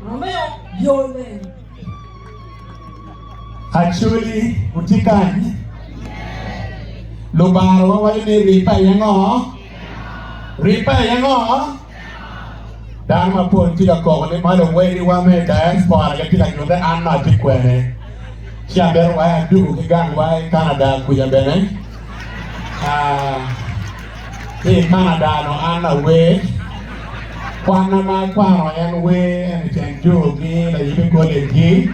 Romeo, Yole. Acoli Agenda. Lubaro wa ni ripa yango. Ripa yango. Dama pun tila ko ni malo we wa me diaspora ga tila ko da anna tikwene. Siaber wa du ke gang wa Canada ku ya bene. Canada no anna we. Kwana ma kwano en we en chenjo gi la yibe ko le gi.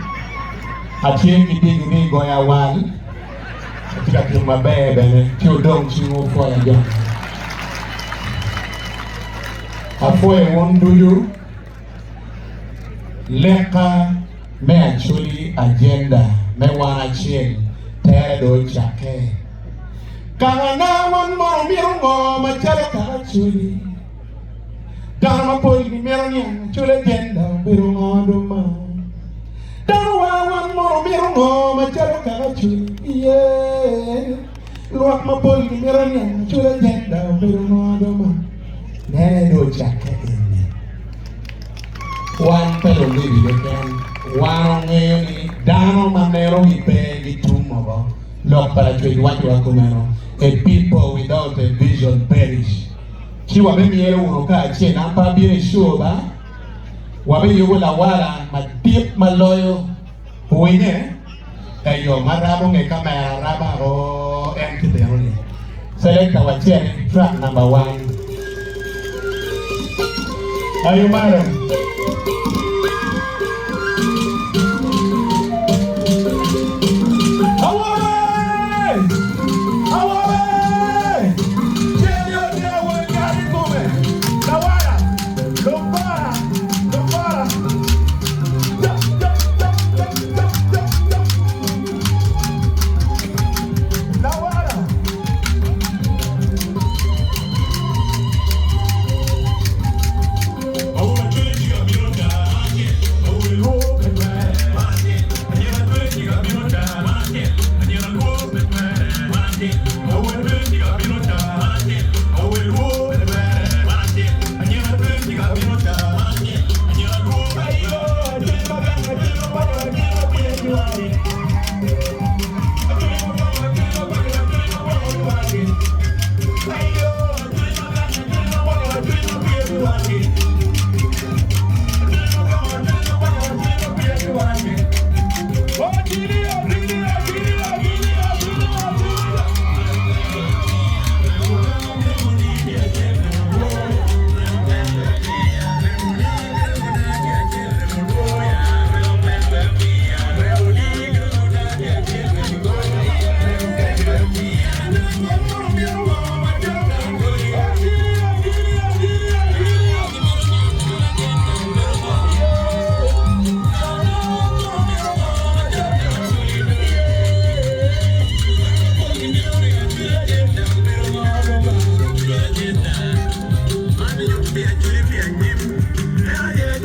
Achien ki digi ni go ya wal. Tika ki mabebe ne ti Odong chingo fo ya jo. Afoe wonduyu leka me Acoli Agenda me wana acel tere do chake. Kanga na wan mo mirongo machalo ka Acoli. Dharma poi ni meroni Acoli Agenda mirongo doma. Dharma wan mo mirongo machalo ka Acoli. Yeah. Luak ma poi ni meroni Acoli Agenda mirongo doma. Nene do chake ini. Wan pelo livi deken. Wan ongeyo ni dano manero ipe gitumo bo. Lok para chwe watu wakumeno. A people without a vision perish. Chi wabe miere uno ka achie nampa bire shoba. Wabe yugo la wala madip maloyo. Uwine. Eyo marabo nge kamera raba o empty only. Selecta wachie track number 1. Are you madam?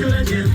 Agenda.